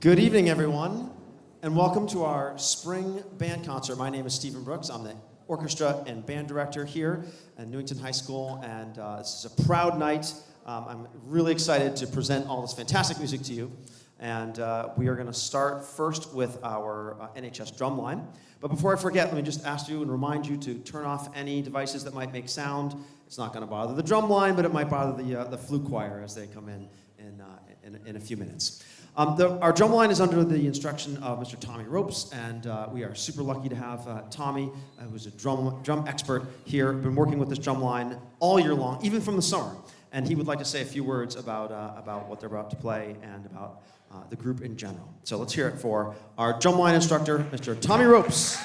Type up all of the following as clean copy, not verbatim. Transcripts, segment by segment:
Good evening, everyone, and welcome to our spring band concert. My name is Stephen Brooks. I'm the orchestra and band director here at Newington High School, and this is a proud night. I'm really excited to present all this fantastic music to you, and we are going to start first with our NHS drumline. But before I forget, let me just ask you and remind you to turn off any devices that might make sound. It's not going to bother the drumline, but it might bother the flute choir as they come in a few minutes. Our drumline is under the instruction of Mr. Tommy Ropes, and we are super lucky to have Tommy, who's a drum expert here, been working with this drumline all year long, even from the summer. And he would like to say a few words about what they're about to play and about the group in general. So let's hear it for our drumline instructor, Mr. Tommy Ropes.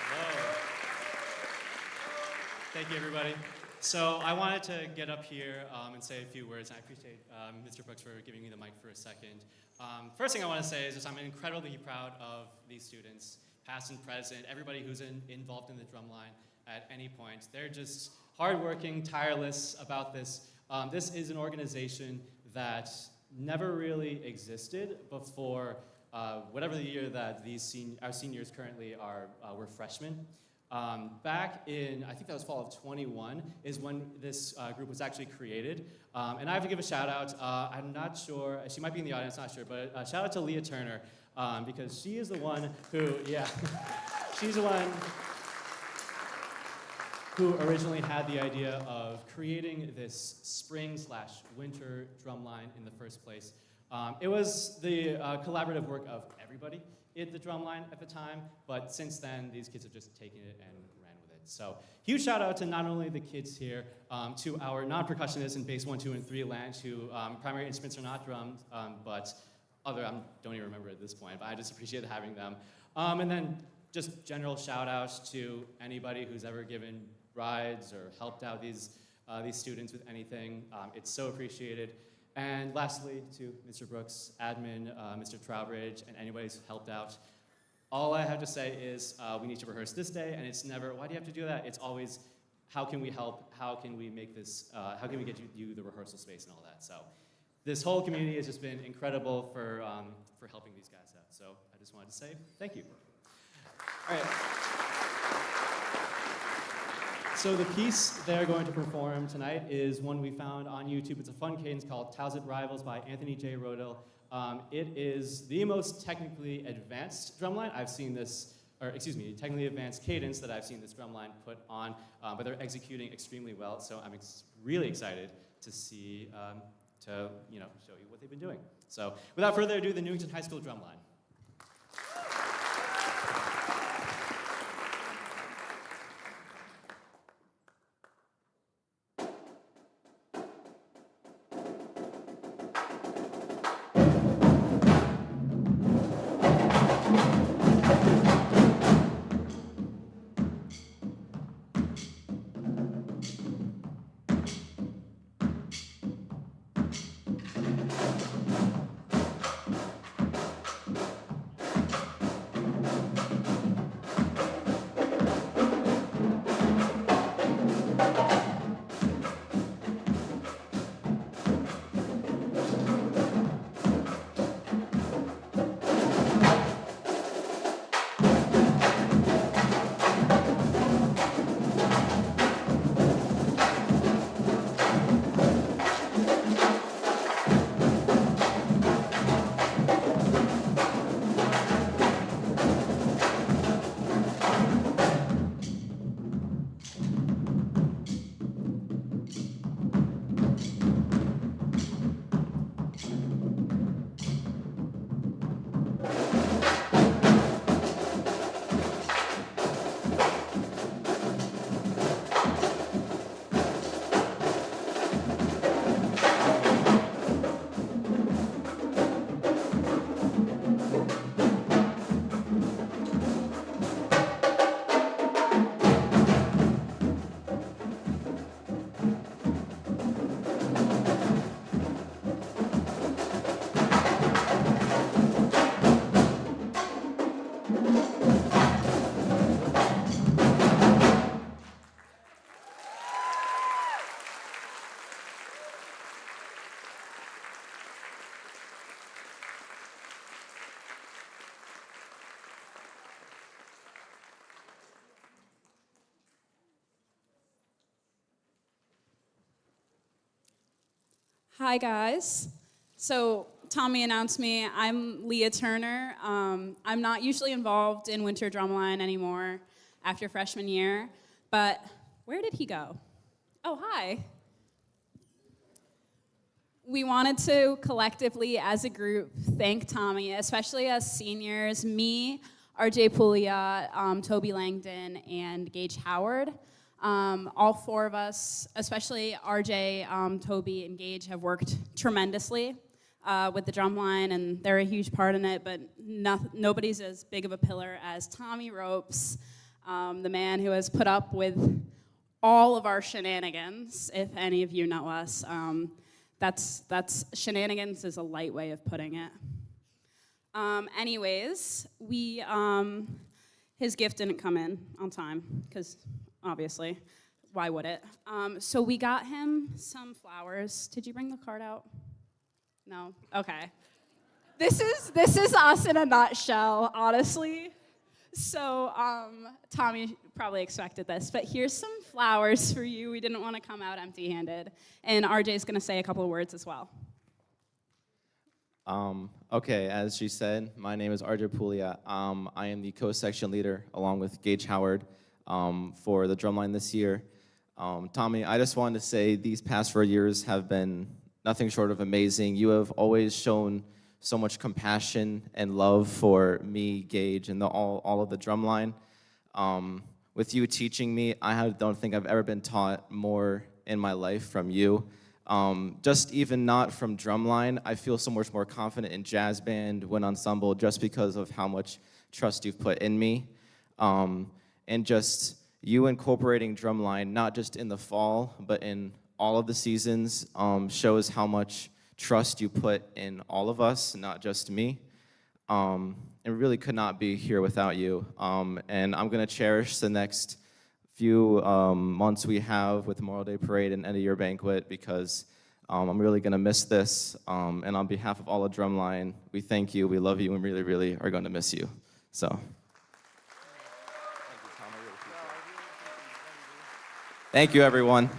Hello. Thank you, everybody. So I wanted to get up here and say a few words, and I appreciate Mr. Brooks for giving me the mic for a second. First thing I want to say is just I'm incredibly proud of these students, past and present, everybody who's involved in the drumline at any point. They're just hardworking, tireless about this. This is an organization that never really existed before whatever the year that our seniors currently were freshmen. Back in, I think that was fall of 21, is when this group was actually created. And I have to give a shout out, I'm not sure, she might be in the audience, not sure, but shout out to Leah Turner, because she is the one who, she's the one who originally had the idea of creating this spring/winter drumline in the first place. It was the collaborative work of everybody in the drumline at the time, but since then, these kids have just taken it and ran with it. So huge shout out to not only the kids here, to our non-percussionists in bass 1, 2, and 3 Lange, who primary instruments are not drums, but other, I don't even remember at this point, but I just appreciate having them. And then just general shout outs to anybody who's ever given rides or helped out these students with anything. It's so appreciated. And lastly, to Mr. Brooks, admin, Mr. Trowbridge, and anybody who's helped out. All I have to say is we need to rehearse this day, and it's never, why do you have to do that? It's always, how can we help? How can we make this, how can we get you the rehearsal space and all that? So this whole community has just been incredible for helping these guys out. So I just wanted to say thank you. All right. So the piece they're going to perform tonight is one we found on YouTube. It's a fun cadence called Towsett Rivals by Anthony J. Rodell. It is the most technically advanced drumline I've seen this, or excuse me, technically advanced cadence that I've seen this drumline put on, but they're executing extremely well. So I'm really excited to see, show you what they've been doing. So without further ado, the Newington High School drumline. Hi, guys. So Tommy announced me. I'm Leah Turner. I'm not usually involved in Winter Drumline anymore after freshman year, but where did he go? Oh, hi. We wanted to collectively, as a group, thank Tommy, especially as seniors, me, RJ Pouliot, Toby Langdon, and Gage Howard. All four of us, especially RJ, Toby, and Gage, have worked tremendously with the drumline, and they're a huge part in it, but nobody's as big of a pillar as Tommy Ropes, the man who has put up with all of our shenanigans, if any of you know us. That's shenanigans is a light way of putting it. Anyways, his gift didn't come in on time, because obviously, why would it? So we got him some flowers. Did you bring the card out? No? Okay. This is us in a nutshell, honestly. So Tommy probably expected this, but here's some flowers for you. We didn't want to come out empty-handed. And RJ's going to say a couple of words as well. Okay, as she said, my name is RJ Pouliot. I am the co-section leader along with Gage Howard for the drumline this year. Tommy, I just wanted to say these past 4 years have been nothing short of amazing. You have always shown so much compassion and love for me, Gage, and all of the drumline. With you teaching me, don't think I've ever been taught more in my life from you. Just even not from drumline, I feel so much more confident in jazz band, wind ensemble, just because of how much trust you've put in me. And just you incorporating drumline, not just in the fall, but in all of the seasons, shows how much trust you put in all of us, not just me. And really could not be here without you. And I'm gonna cherish the next few months we have with Memorial Day Parade and end of year banquet, because I'm really gonna miss this. And on behalf of all of drumline, we thank you, we love you, and really, really are gonna miss you. So. Thank you, everyone.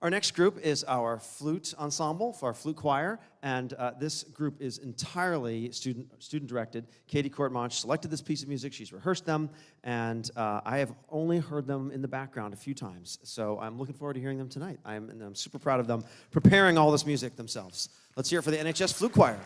Our next group is our flute ensemble, for our flute choir, and this group is entirely student-directed. Katie Courtmonch selected this piece of music, she's rehearsed them, and I have only heard them in the background a few times, so I'm looking forward to hearing them tonight. I'm super proud of them preparing all this music themselves. Let's hear it for the NHS Flute Choir.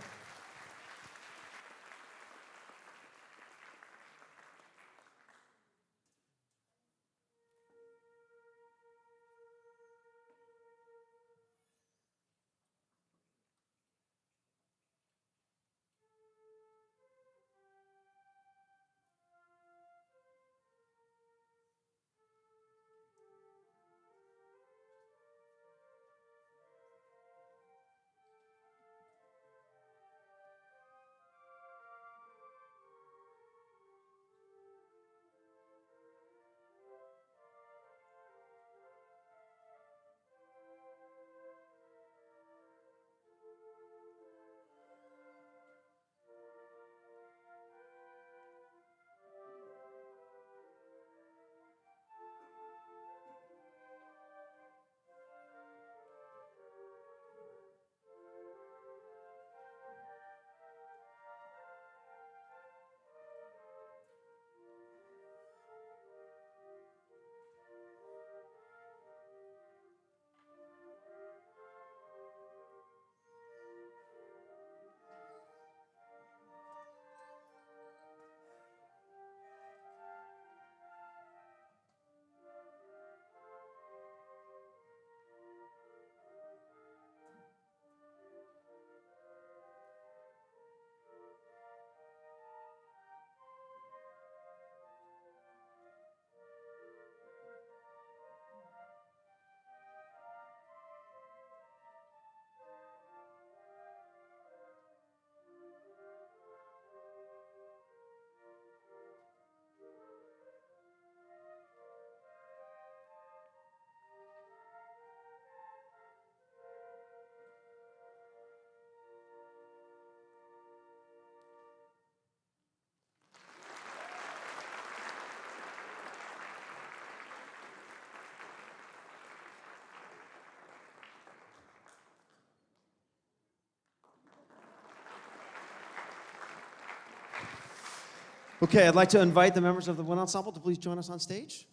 Okay, I'd like to invite the members of the wind ensemble to please join us on stage.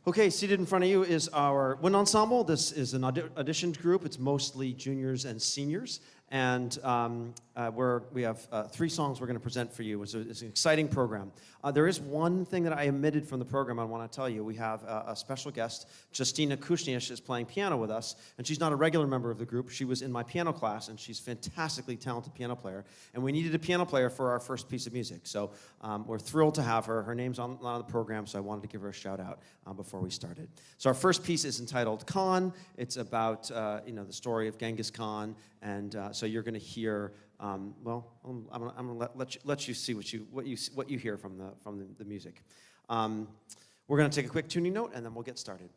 Okay, seated in front of you is our wind ensemble. This is an auditioned group. It's mostly juniors and seniors. And we have 3 songs we're going to present for you. It's an exciting program. There is one thing that I omitted from the program I want to tell you. We have a special guest. Justina Kushnish is playing piano with us. And she's not a regular member of the group. She was in my piano class, and she's a fantastically talented piano player. And we needed a piano player for our first piece of music. So we're thrilled to have her. Her name's on the program, so I wanted to give her a shout out before we started. So our first piece is entitled Khan. It's about the story of Genghis Khan, and so you're going to hear. I'm going to let you see what you hear from the music. We're going to take a quick tuning note, and then we'll get started.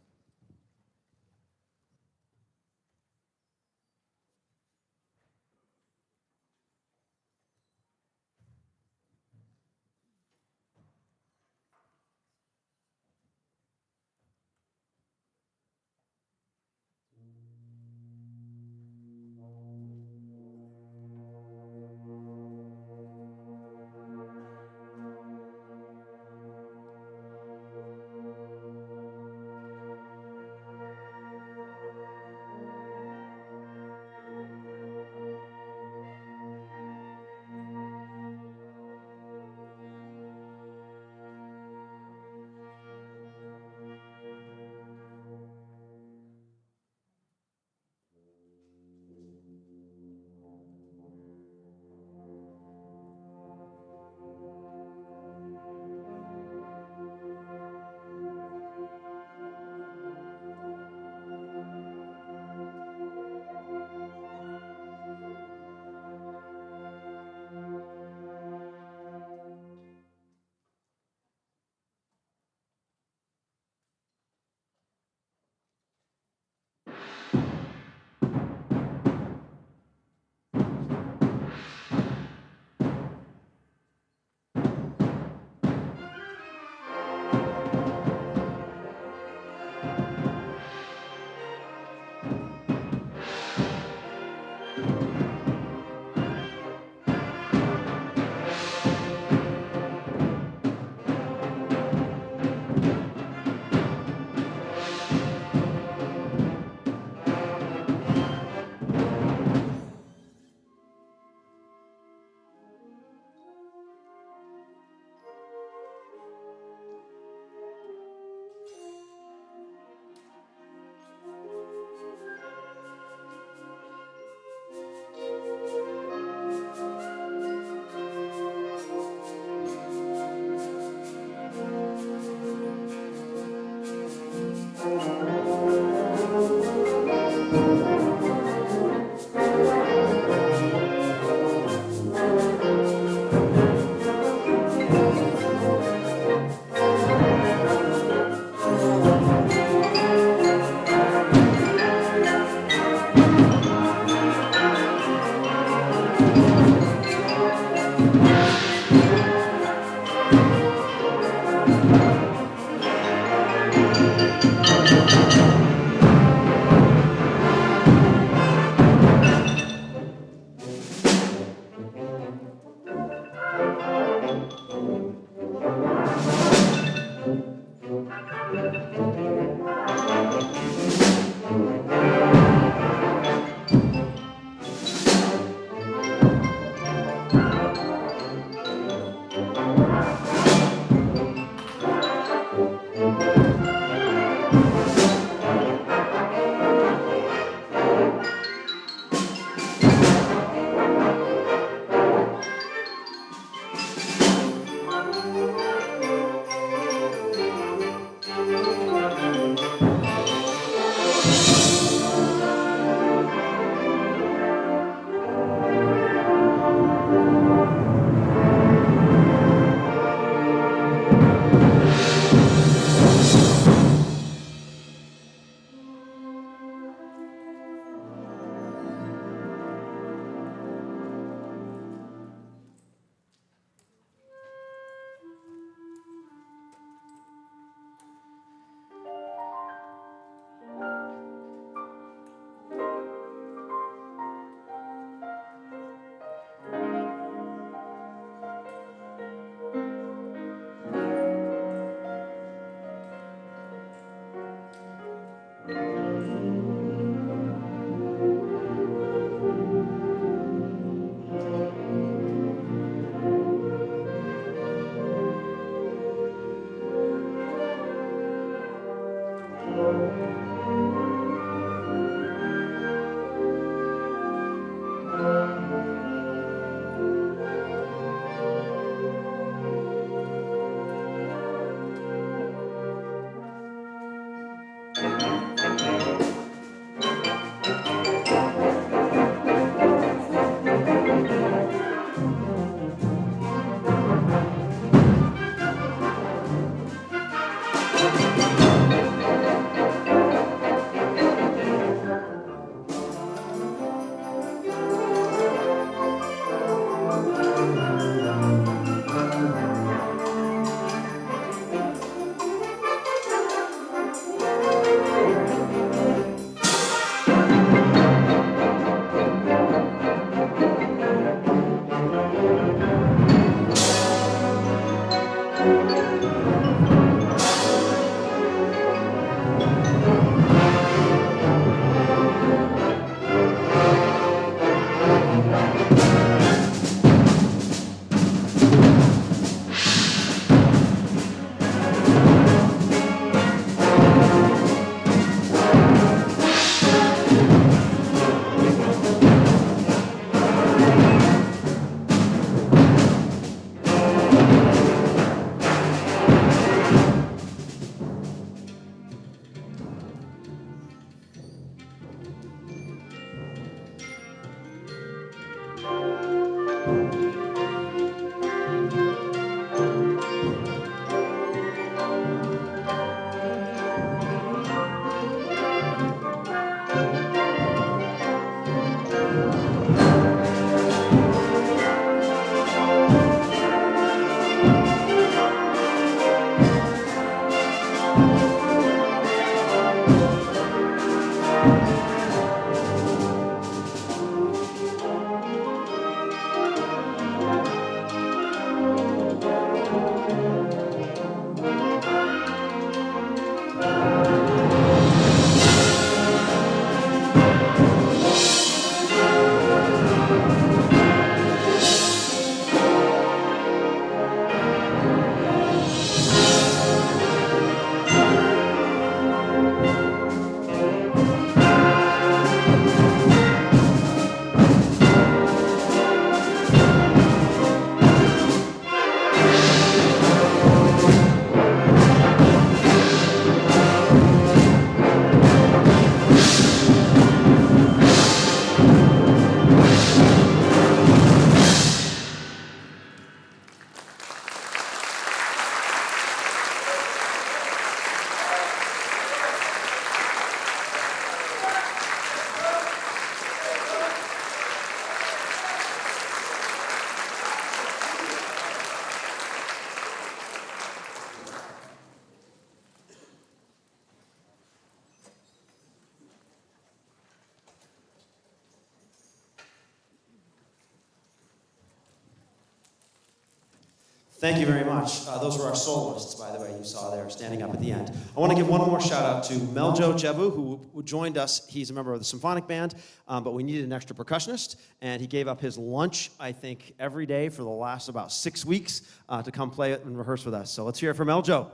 Thank you very much. Those were our soloists, by the way, you saw there standing up at the end. I want to give one more shout out to Meljo Jebu, who joined us. He's a member of the Symphonic Band, but we needed an extra percussionist, and he gave up his lunch, I think, every day for the last about 6 weeks to come play it and rehearse with us. So let's hear it for Meljo.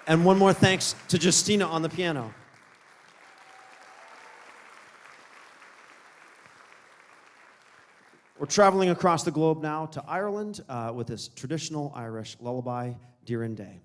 And one more thanks to Justina on the piano. We're traveling across the globe now to Ireland with this traditional Irish lullaby, Dearin Day.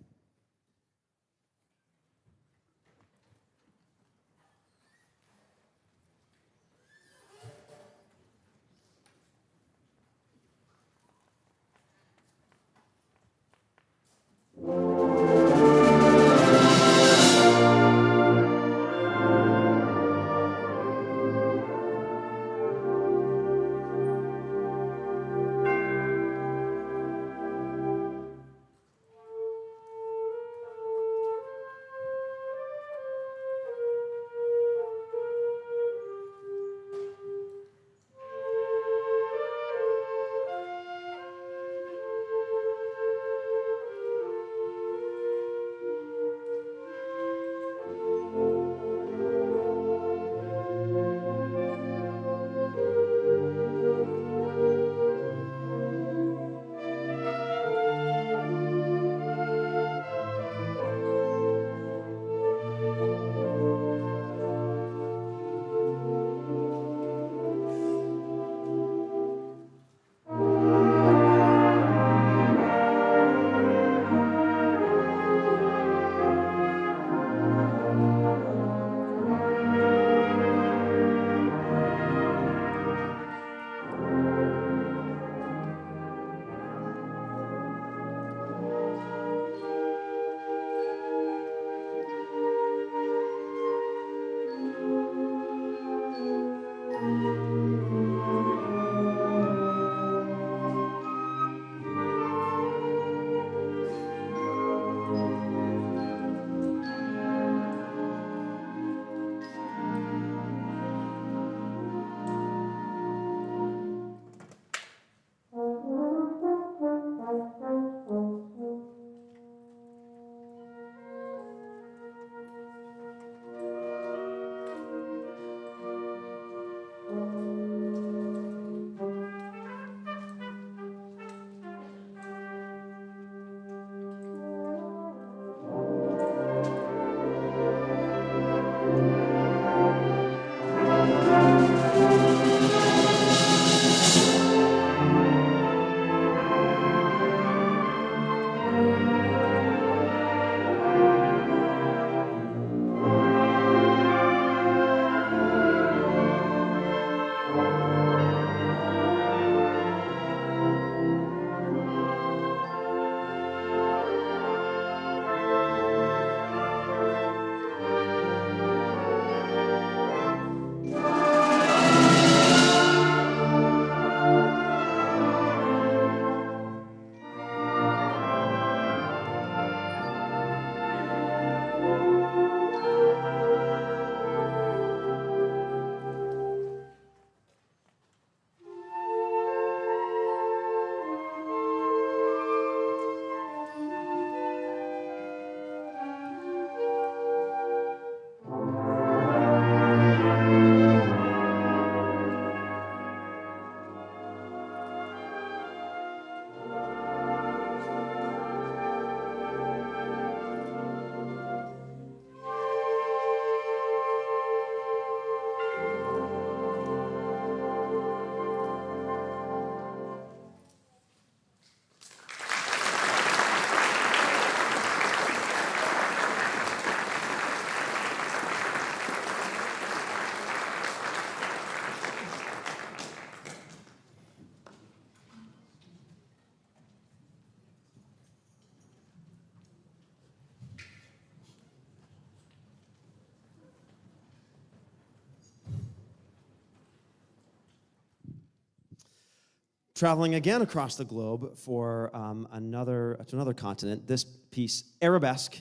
Traveling again across the globe for another continent. This piece, Arabesque,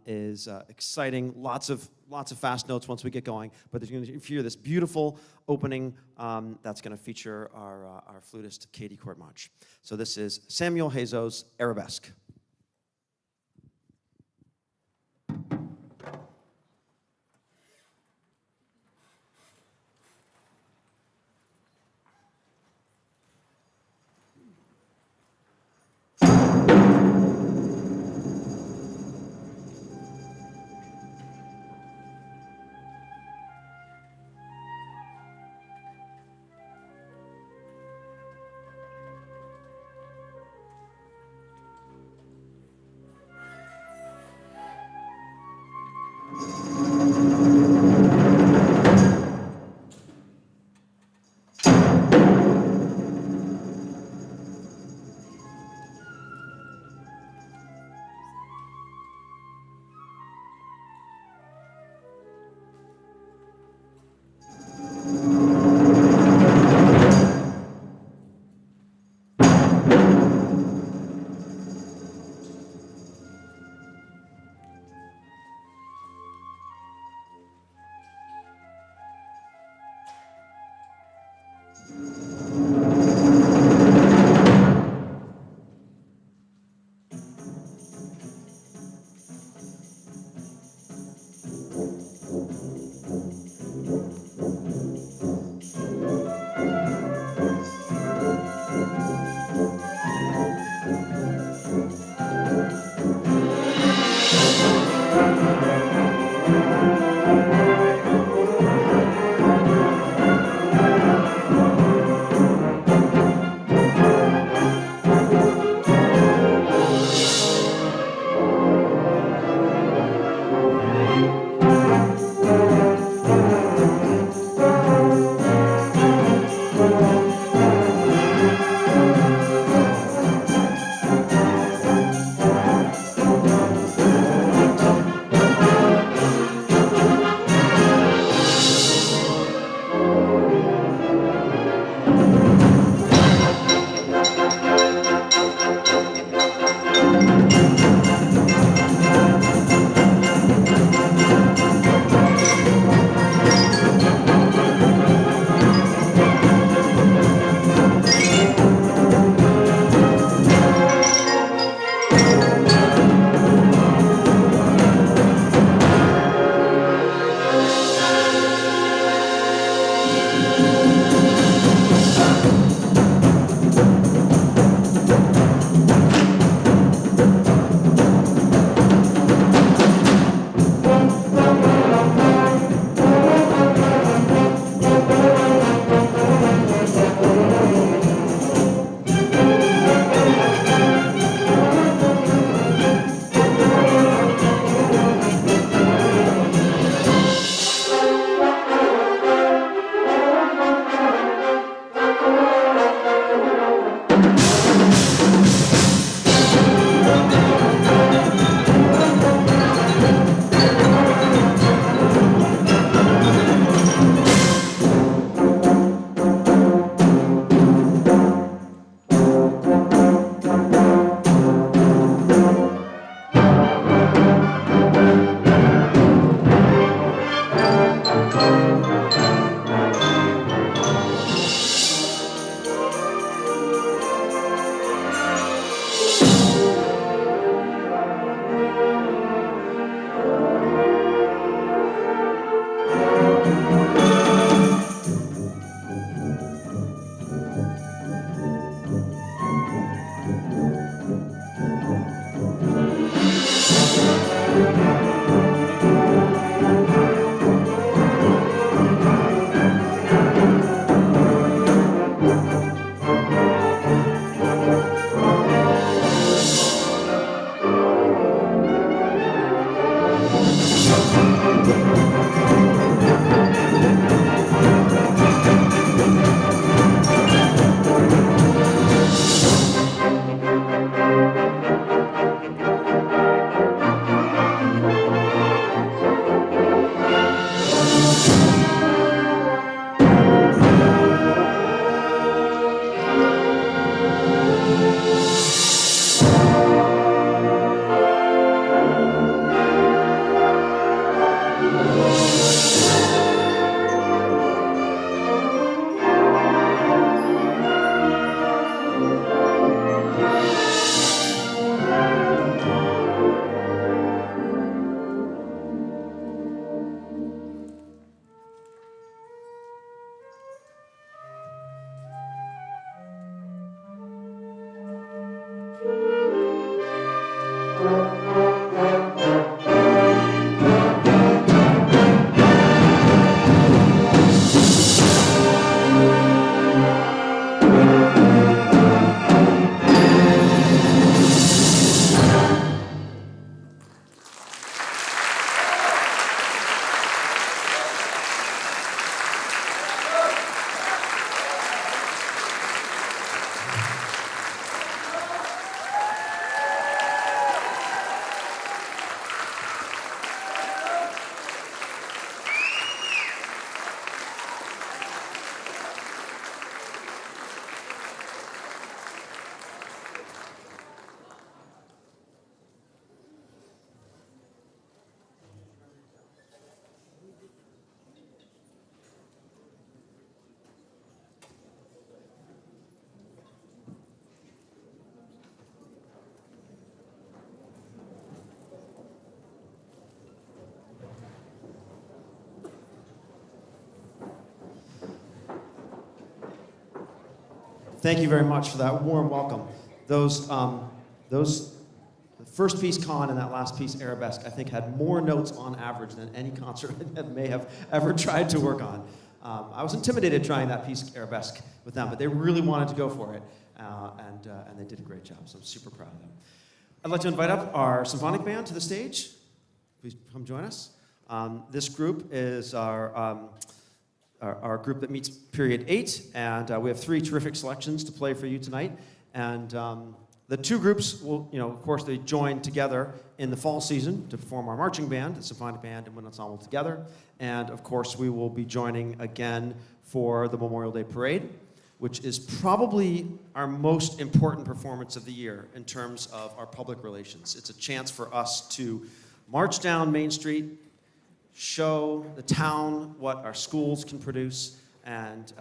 is exciting. Lots of lots of fast notes once we get going, but you're going to hear this beautiful opening that's going to feature our flutist, Katie Courtmarch. So this is Samuel Hazo's Arabesque. Thank you very much for that warm welcome. Those the first piece, Con, and that last piece, Arabesque, I think had more notes on average than any concert I may have ever tried to work on. I was intimidated trying that piece, Arabesque, with them, but they really wanted to go for it, and they did a great job, so I'm super proud of them. I'd like to invite up our symphonic band to the stage. Please come join us. This group is our group that meets period 8, and we have 3 terrific selections to play for you tonight. And the 2 groups will, of course, they join together in the fall season to perform our marching band, the symphonic band and wind ensemble together. And of course, we will be joining again for the Memorial Day Parade, which is probably our most important performance of the year in terms of our public relations. It's a chance for us to march down Main Street, show the town what our schools can produce, and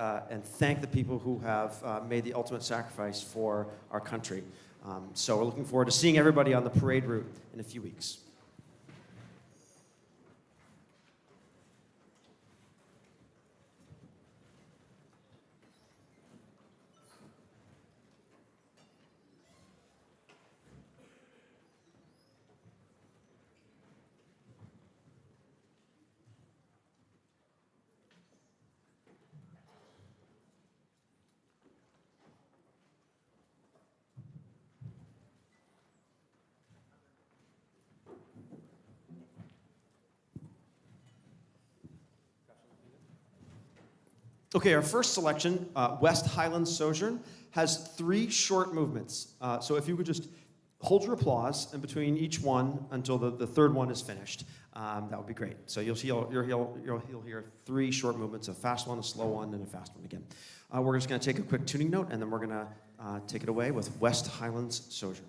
thank the people who have made the ultimate sacrifice for our country. So we're looking forward to seeing everybody on the parade route in a few weeks. Okay, our first selection, West Highlands Sojourn, has 3 short movements. So if you could just hold your applause in between each one until the third one is finished, that would be great. So you'll hear 3 short movements, a fast one, a slow one, and a fast one again. We're just going to take a quick tuning note, and then we're going to take it away with West Highlands Sojourn.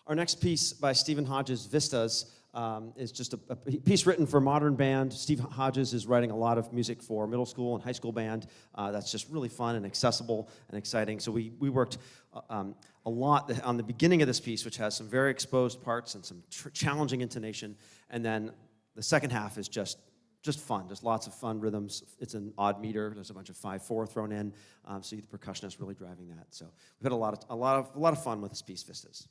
Our next piece by Stephen Hodges, Vistas, is just a piece written for modern band. Steve Hodges is writing a lot of music for middle school and high school band. That's just really fun and accessible and exciting. So we worked a lot on the beginning of this piece, which has some very exposed parts and some challenging intonation. And then the second half is just fun. There's lots of fun rhythms. It's an odd meter. There's a bunch of 5/4 thrown in. So the percussionist really driving that. So we've had a lot of fun with this piece, Vistas.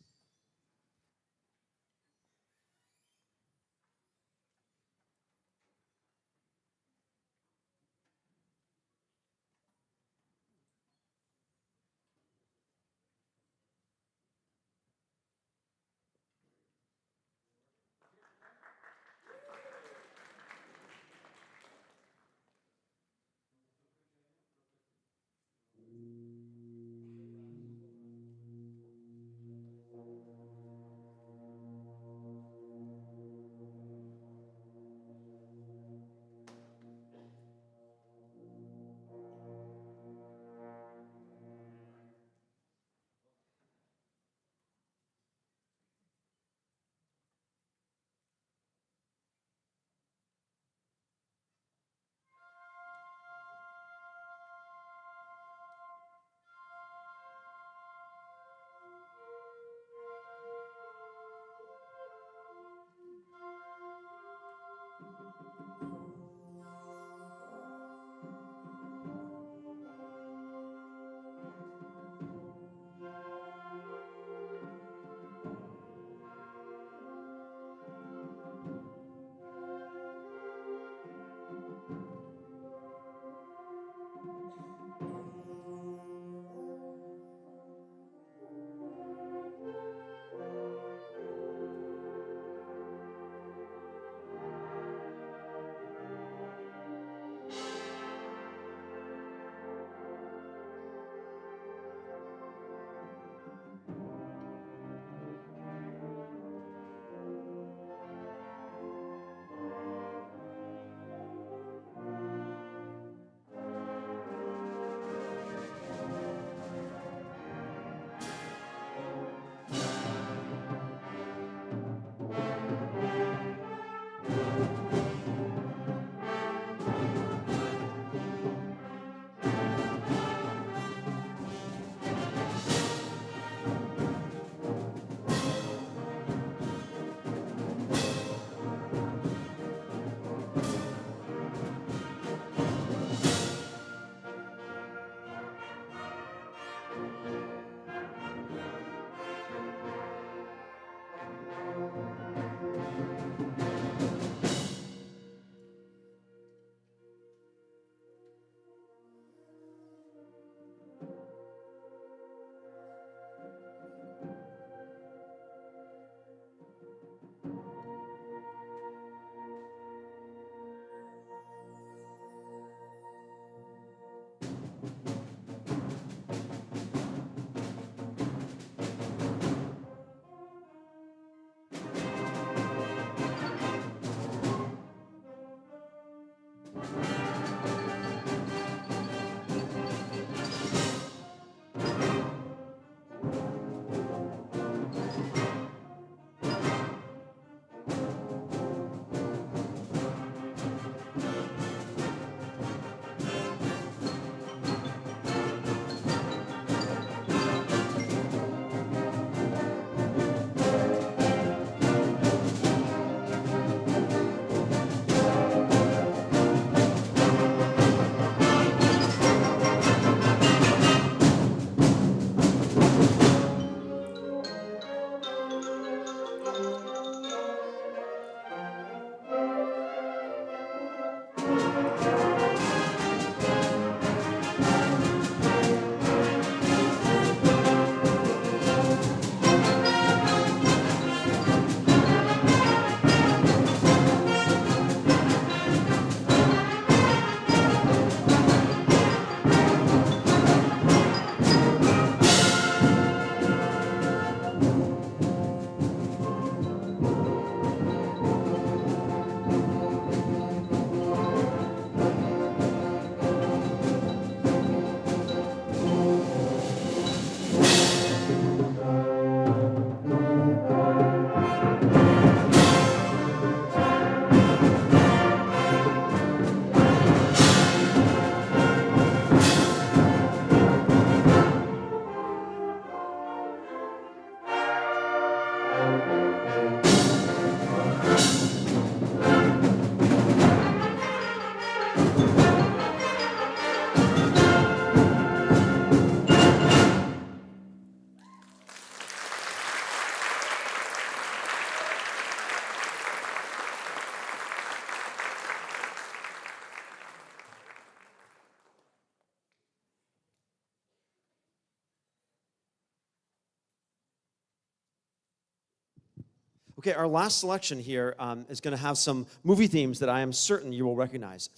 Okay, our last selection here is going to have some movie themes that I am certain you will recognize.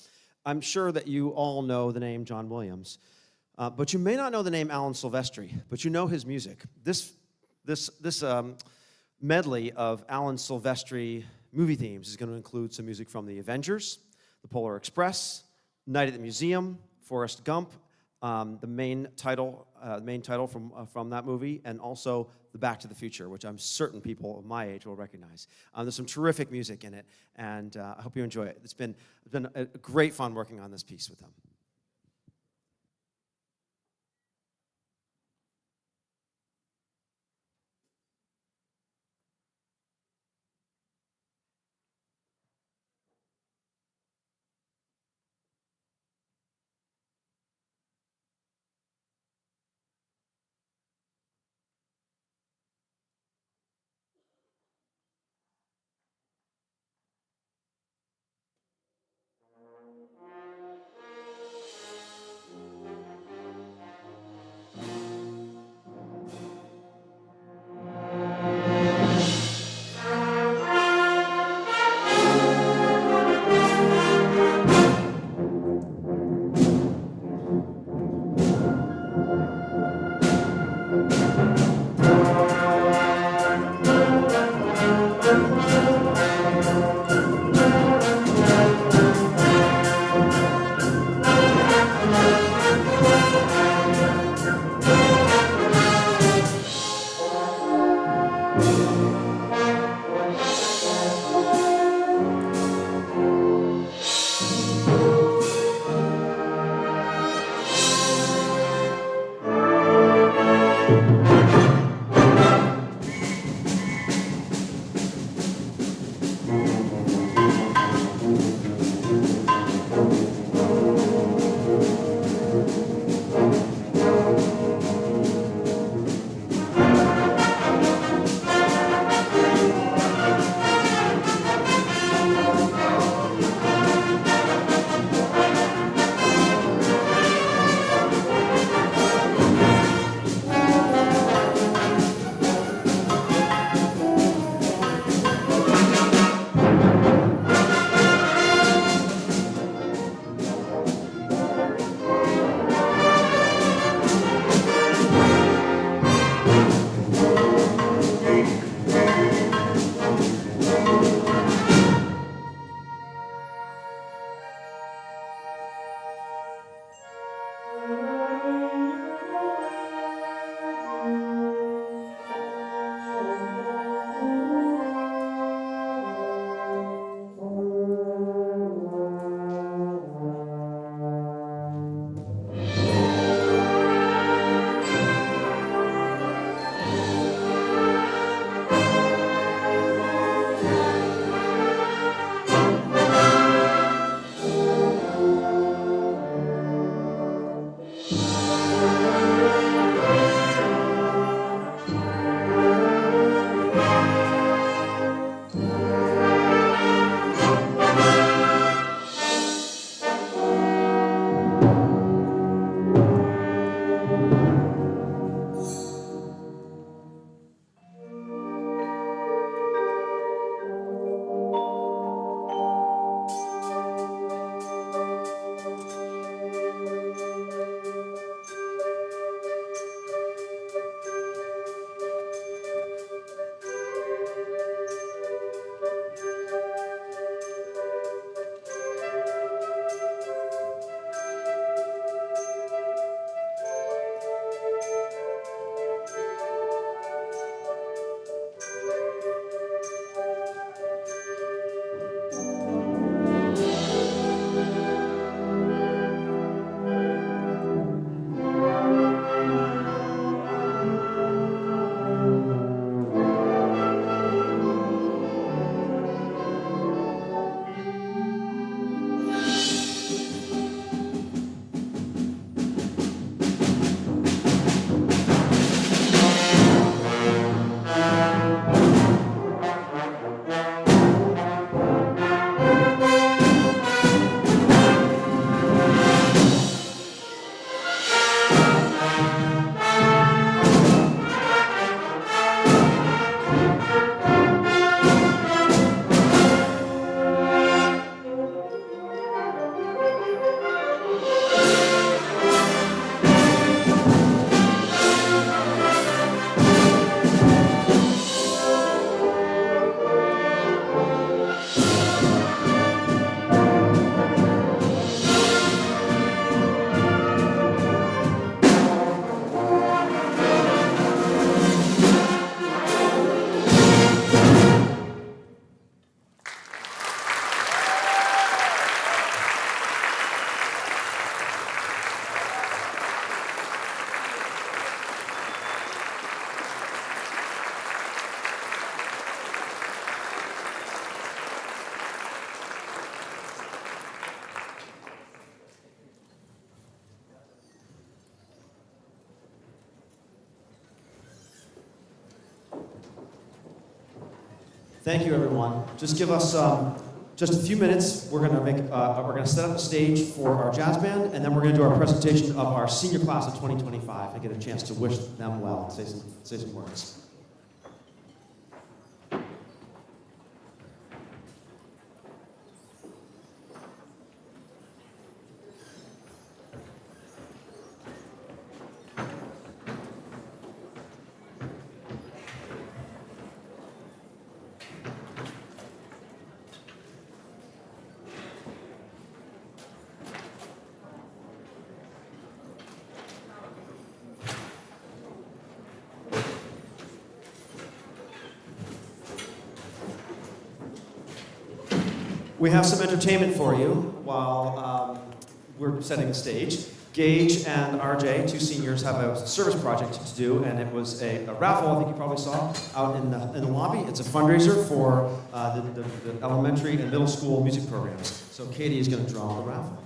I'm sure that you all know the name John Williams, but you may not know the name Alan Silvestri, but you know his music. This medley of Alan Silvestri movie themes is going to include some music from The Avengers, The Polar Express, Night at the Museum, Forrest Gump, the main title from that movie, and also the Back to the Future, which I'm certain people of my age will recognize. There's some terrific music in it, and I hope you enjoy it. It's been a great fun working on this piece with them. Thank you, everyone. Just give us just a few minutes. We're gonna set up the stage for our jazz band, and then we're gonna do our presentation of our senior class of 2025 and get a chance to wish them well and say some words. We have some entertainment for you while we're setting the stage. Gage and RJ, two seniors, have a service project to do, and it was a raffle, I think you probably saw, out in the lobby. It's a fundraiser for the elementary and middle school music programs. So Katie is going to draw the raffle.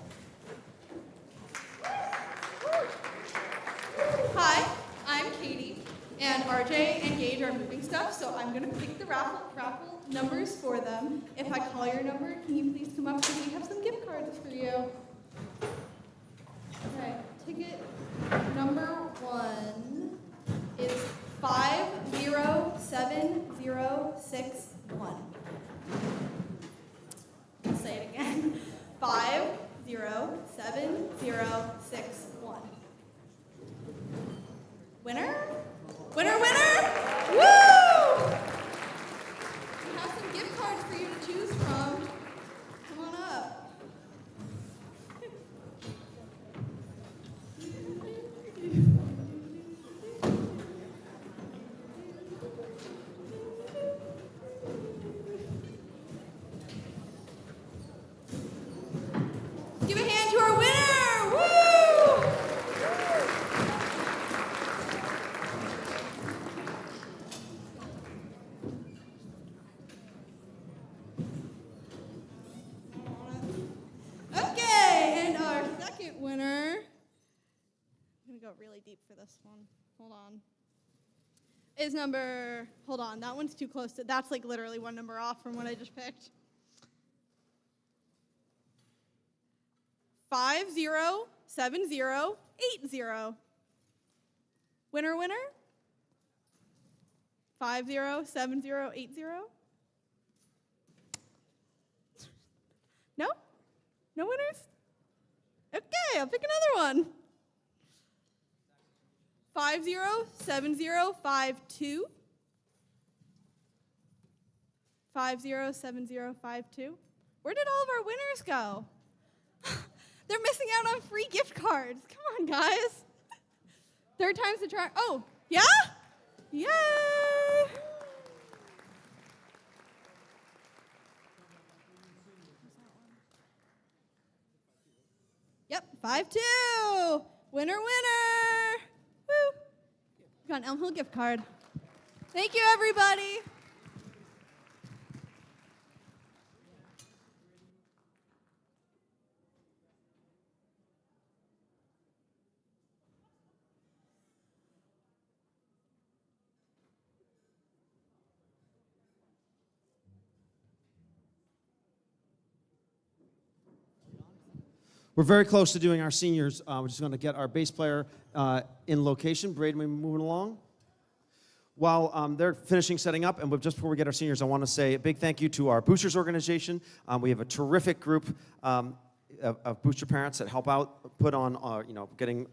Hi, I'm Katie, and RJ and Gage are moving stuff, so I'm going to pick the raffle numbers for them. If I call your number, can you please come up, because we have some gift cards for you. Okay, ticket number 1 is 507061. I'll say it again. 507061. Winner? Winner, winner! Woo! We have some gift cards for you to choose from. Come on up. Give a hand to our winner! Woo! Okay, and our second winner. I'm gonna go really deep for this one. Hold on. Is number, hold on, that one's too close to, that's like literally one number off from what I just picked. 507080. Winner, winner? 507080. No? No winners? Okay, I'll pick another one. 507052. 507052. Where did all of our winners go? They're missing out on free gift cards. Come on, guys. Third time's the charm. Oh, yeah? Yay! Yep, 5-2. Winner, winner. Woo. You got an Elm Hill gift card. Thank you, everybody. We're very close to doing our seniors. We're just going to get our bass player in location. Braden, we moving along? While they're finishing setting up, and just before we get our seniors, I want to say a big thank you to our boosters organization. We have a terrific group of booster parents that help out, put on, getting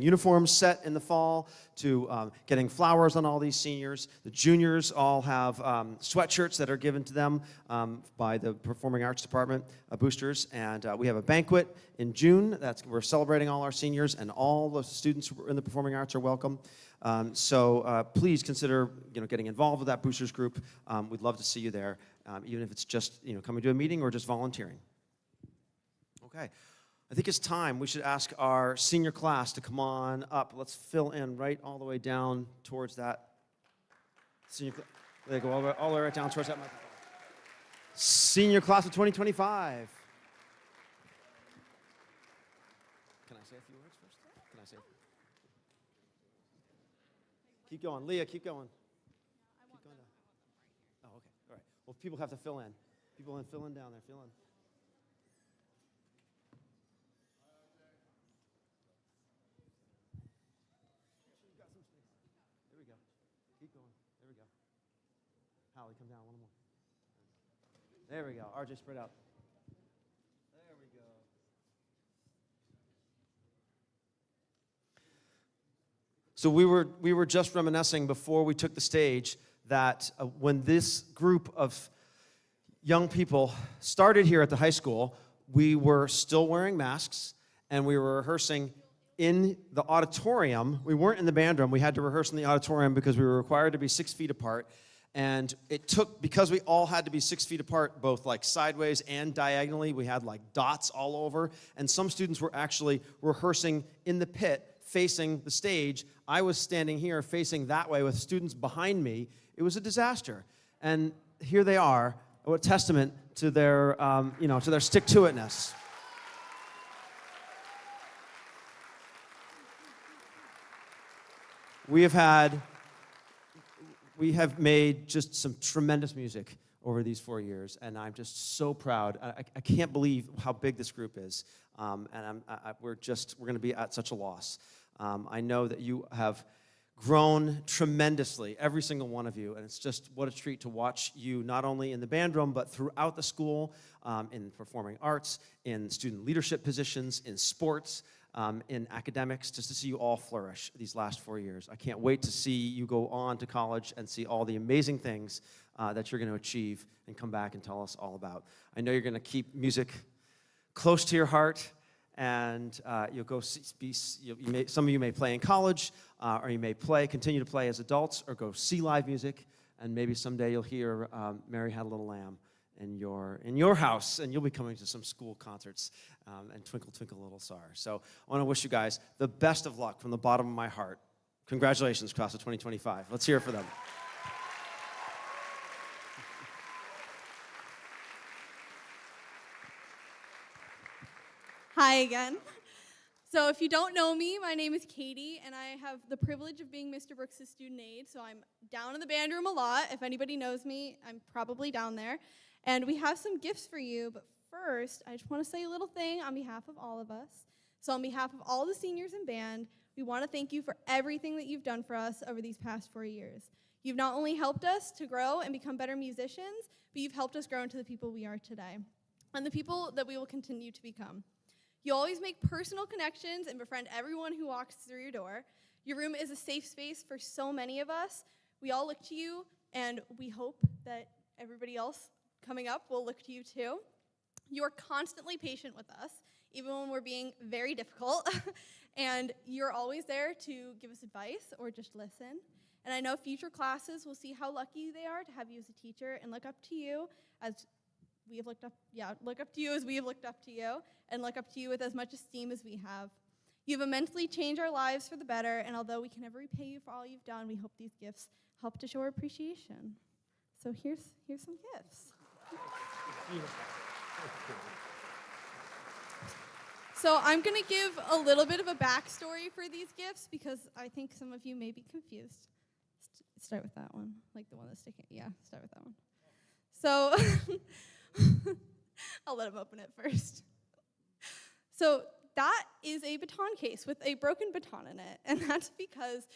uniforms set in the fall to getting flowers on all these seniors. The juniors all have sweatshirts that are given to them by the Performing Arts Department boosters, and we have a banquet in June. We're celebrating all our seniors, and all the students who are in the performing arts are welcome. So please consider getting involved with that boosters group. We'd love to see you there, even if it's just coming to a meeting or just volunteering. Okay, I think it's time. We should ask our senior class to come on up. Let's fill in right all the way down towards that senior class. They go all the way right down towards that microphone. Senior class of 2025. Can I say a few words first? Can I say? Keep going, Leah. Keep going. Keep going. Oh, okay. All right. Well, people have to fill in. Fill in down there, fill in. There we go. Keep going. There we go. Hallie, come down one more. There we go. RJ, spread out. There we go. So we were just reminiscing before we took the stage that when this group of young people started here at the high school, we were still wearing masks, and we were rehearsing in the auditorium. We weren't in the band room. We had to rehearse in the auditorium because we were required to be 6 feet apart. And it took, because we all had to be 6 feet apart, both like sideways and diagonally, we had like dots all over. And some students were actually rehearsing in the pit, facing the stage. I was standing here facing that way with students behind me. It was a disaster. And here they are, a testament to their, to their stick-to-itness. We have made just some tremendous music over these 4 years, and I'm just so proud. I can't believe how big this group is, and we're going to be at such a loss. I know that you have grown tremendously, every single one of you, and it's just what a treat to watch you not only in the band room, but throughout the school, in performing arts, in student leadership positions, in sports, in academics, just to see you all flourish these last 4 years. I can't wait to see you go on to college and see all the amazing things that you're going to achieve and come back and tell us all about. I know you're going to keep music close to your heart, and you'll go some of you may play in college, or you may continue to play as adults, or go see live music, and maybe someday you'll hear Mary Had a Little Lamb in your house, and you'll be coming to some school concerts and Twinkle, Twinkle, Little Star. So I want to wish you guys the best of luck from the bottom of my heart. Congratulations, class of 2025. Let's hear it for them. Hi again. So if you don't know me, my name is Katie, and I have the privilege of being Mr. Brooks' student aide, so I'm down in the band room a lot. If anybody knows me, I'm probably down there. And we have some gifts for you, but first, I just want to say a little thing on behalf of all of us. So on behalf of all the seniors in band, we want to thank you for everything that you've done for us over these past 4 years. You've not only helped us to grow and become better musicians, but you've helped us grow into the people we are today, and the people that we will continue to become. You always make personal connections and befriend everyone who walks through your door. Your room is a safe space for so many of us. We all look to you, and we hope that everybody else coming up will look to you too. You are constantly patient with us, even when we're being very difficult, and you're always there to give us advice or just listen. And I know future classes will see how lucky they are to have you as a teacher and look up to you as we have looked up, look up to you as we have looked up to you, and look up to you with as much esteem as we have. You've immensely changed our lives for the better, and although we can never repay you for all you've done, we hope these gifts help to show our appreciation. So here's some gifts. So I'm going to give a little bit of a backstory for these gifts because I think some of you may be confused. Start with that one, like the one that's sticking. Yeah, start with that one. So I'll let him open it first. So that is a baton case with a broken baton in it, and that's because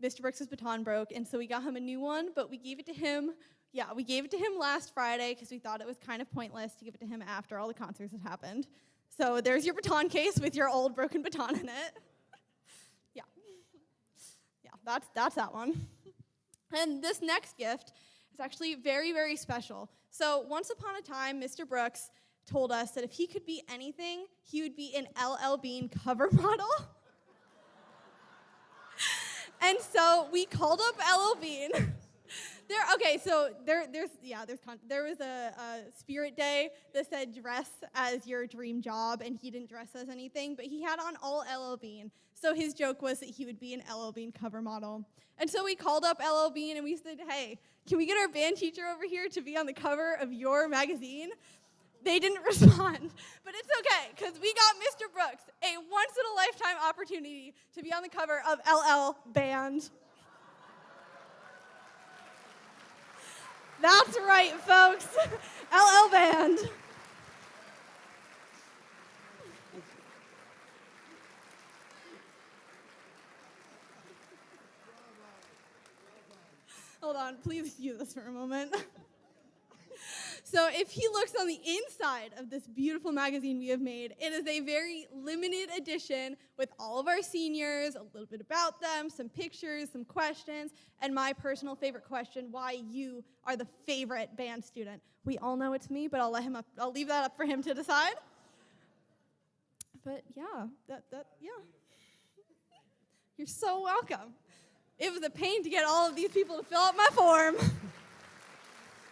Mr. Brooks' baton broke, and so we got him a new one, but we gave it to him. Yeah, we gave it to him last Friday because we thought it was kind of pointless to give it to him after all the concerts had happened. So there's your baton case with your old broken baton in it. Yeah, that's that one. And this next gift is actually very, very special. So once upon a time, Mr. Brooks told us that if he could be anything, he would be an LL Bean cover model. And so we called up LL Bean. There was a spirit day that said dress as your dream job, and he didn't dress as anything, but he had on all LL Bean. So his joke was that he would be an LL Bean cover model. And so we called up LL Bean and we said, hey, can we get our band teacher over here to be on the cover of your magazine? They didn't respond, but it's okay, because we got Mr. Brooks, a once-in-a-lifetime opportunity to be on the cover of LL Band. That's right, folks. LL Band. Hold on, please view this for a moment. So if he looks on the inside of this beautiful magazine we have made, it is a very limited edition with all of our seniors, a little bit about them, some pictures, some questions, and my personal favorite question, why you are the favorite band student. We all know it's me, but I'll leave that up for him to decide. But yeah, yeah. You're so welcome. It was a pain to get all of these people to fill out my form.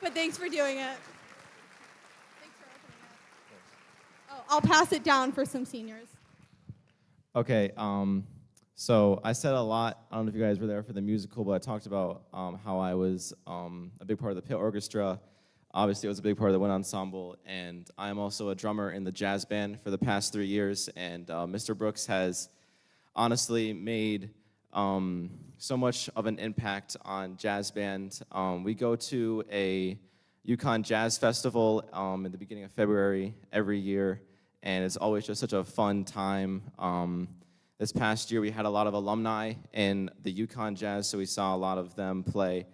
But thanks for doing it. Thanks for opening it. Oh, I'll pass it down for some seniors. Okay, so I said a lot. I don't know if you guys were there for the musical, but I talked about how I was a big part of the pit orchestra. Obviously, it was a big part of the wind ensemble, and I am also a drummer in the jazz band for the past 3 years, and Mr. Brooks has honestly made so much of an impact on jazz band. We go to a Yukon Jazz Festival in the beginning of February every year, and it's always just such a fun time. This past year, we had a lot of alumni in the Yukon Jazz, so we saw a lot of them play,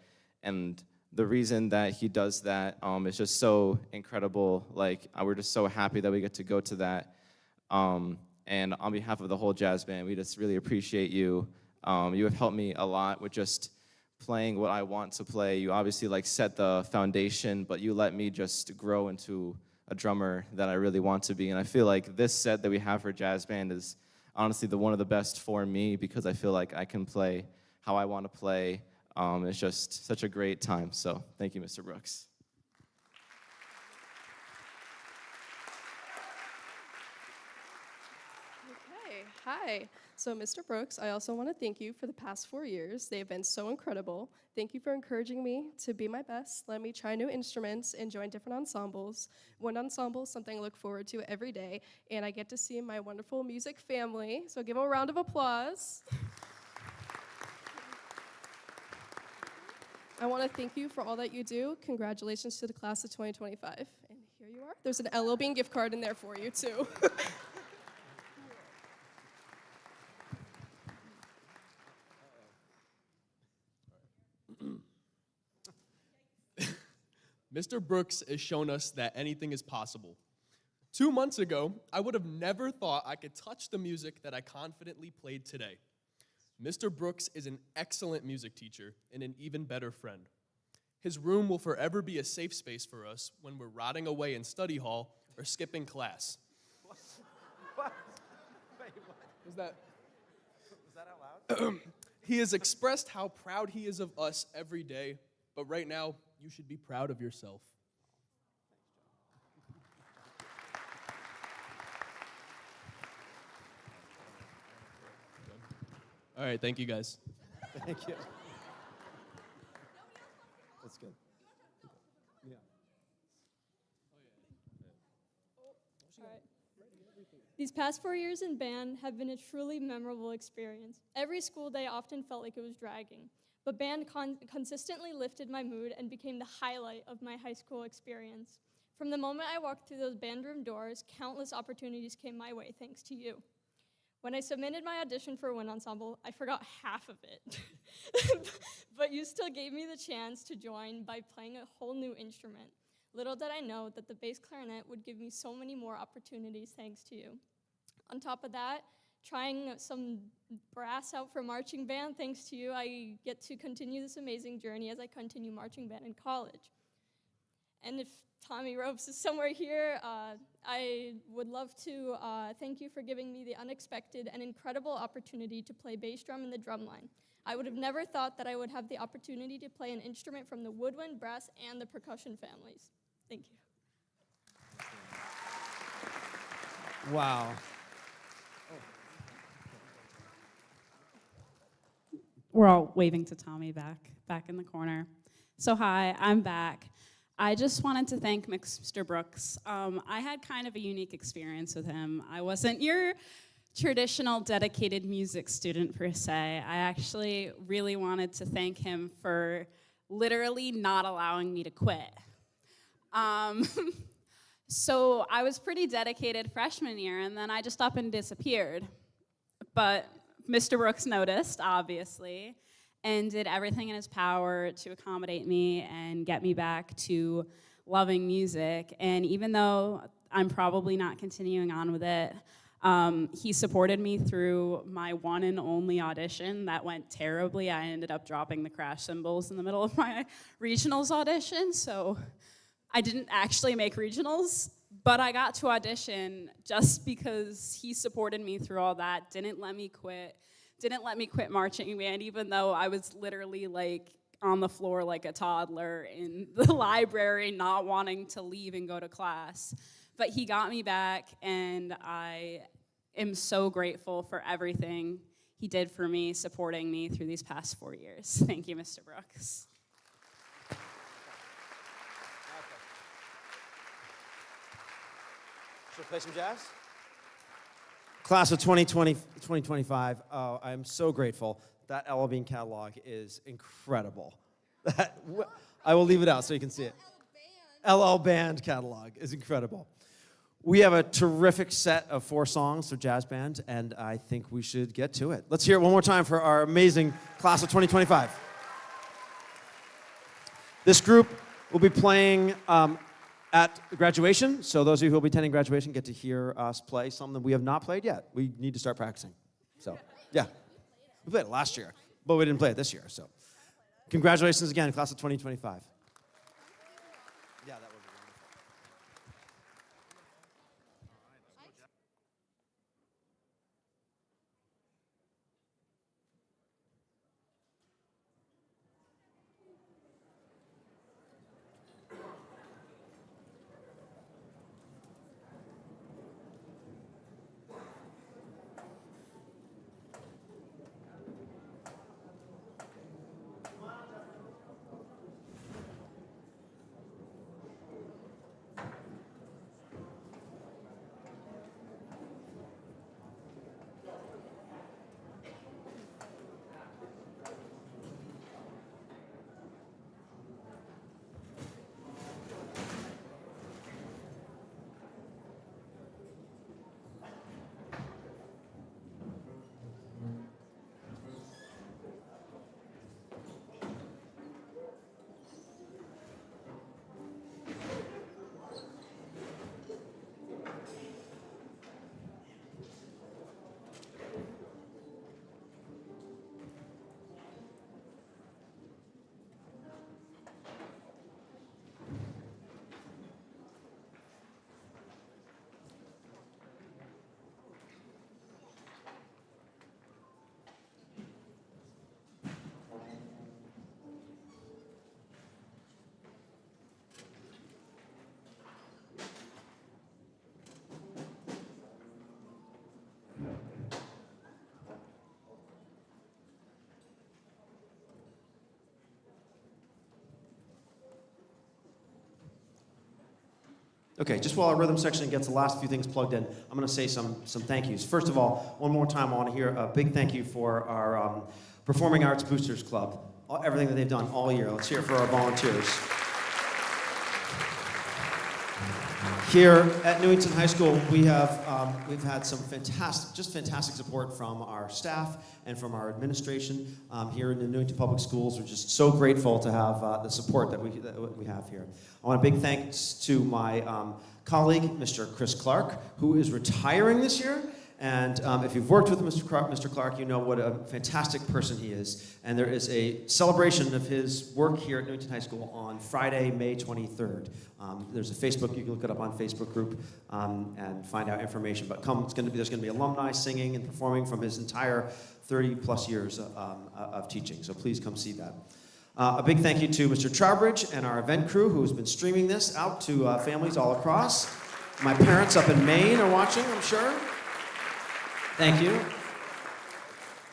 and the reason that he does that is just so incredible. Like, we're just so happy that we get to go to that. And on behalf of the whole jazz band, we just really appreciate you. You have helped me a lot with just playing what I want to play. You obviously set the foundation, but you let me just grow into a drummer that I really want to be. And I feel like this set that we have for jazz band is honestly one of the best for me, because I feel like I can play how I want to play. It's just such a great time. So thank you, Mr. Brooks. Okay, hi. So Mr. Brooks, I also want to thank you for the past 4 years. They have been so incredible. Thank you for encouraging me to be my best, let me try new instruments, and join different ensembles. One ensemble is something I look forward to every day, and I get to see my wonderful music family. So give them a round of applause. I want to thank you for all that you do. Congratulations to the class of 2025. And here you are. There's an LL Bean gift card in there for you, too. Mr. Brooks has shown us that anything is possible. 2 months ago, I would have never thought I could touch the music that I confidently played today. Mr. Brooks is an excellent music teacher and an even better friend. His room will forever be a safe space for us when we're rotting away in study hall or skipping class. What? Wait, what? Was that out loud? He has expressed how proud he is of us every day, but right now, you should be proud of yourself. All right, thank you, guys. Thank you. That's good. Yeah. These past 4 years in band have been a truly memorable experience. Every school day often felt like it was dragging, but band consistently lifted my mood and became the highlight of my high school experience. From the moment I walked through those band room doors, countless opportunities came my way thanks to you. When I submitted my audition for a wind ensemble, I forgot half of it. But you still gave me the chance to join by playing a whole new instrument. Little did I know that the bass clarinet would give me so many more opportunities thanks to you. On top of that, trying some brass out for marching band, thanks to you, I get to continue this amazing journey as I continue marching band in college. And if Tommy Ropes is somewhere here, I would love to thank you for giving me the unexpected and incredible opportunity to play bass drum in the drum line. I would have never thought that I would have the opportunity to play an instrument from the woodwind, brass, and the percussion families. Thank you. Wow. We're all waving to Tommy back in the corner. So hi, I'm back. I just wanted to thank Mr. Brooks. I had kind of a unique experience with him. I wasn't your traditional dedicated music student per se. I actually really wanted to thank him for literally not allowing me to quit. So I was pretty dedicated freshman year, and then I just up and disappeared. But Mr. Brooks noticed, obviously, and did everything in his power to accommodate me and get me back to loving music. And even though I'm probably not continuing on with it, he supported me through my one and only audition that went terribly. I ended up dropping the crash cymbals in the middle of my regionals audition, so I didn't actually make regionals, but I got to audition just because he supported me through all that, didn't let me quit marching band, even though I was literally like on the floor like a toddler in the library, not wanting to leave and go to class. But he got me back, and I am so grateful for everything he did for me, supporting me through these past 4 years. Thank you, Mr. Brooks. Should we play some jazz? Class of 2025, oh, I'm so grateful. That LL Bean catalog is incredible. I will leave it out so you can see it. LL Band catalog is incredible. We have a terrific set of 4 songs for jazz band, and I think we should get to it. Let's hear it one more time for our amazing class of 2025. This group will be playing at graduation, so those of you who will be attending graduation get to hear us play something we have not played yet. We need to start practicing. So, yeah. We played it last year, but we didn't play it this year, so. Congratulations again, class of 2025. Yeah, that would be wonderful. Okay, just while our rhythm section gets the last few things plugged in, I'm going to say some thank yous. First of all, one more time, I want to hear a big thank you for our Performing Arts Boosters Club, everything that they've done all year. Let's hear it for our volunteers. Here at Newington High School, we've had some fantastic support from our staff and from our administration here in the Newington Public Schools. We're just so grateful to have the support that we have here. I want a big thanks to my colleague, Mr. Chris Clark, who is retiring this year. And if you've worked with Mr. Clark, you know what a fantastic person he is. And there is a celebration of his work here at Newington High School on Friday, May 23rd. There's a Facebook, you can look it up on Facebook group and find out information. But there's going to be alumni singing and performing from his entire 30 plus years of teaching. So please come see that. A big thank you to Mr. Trowbridge and our event crew who has been streaming this out to families all across. My parents up in Maine are watching, I'm sure. Thank you.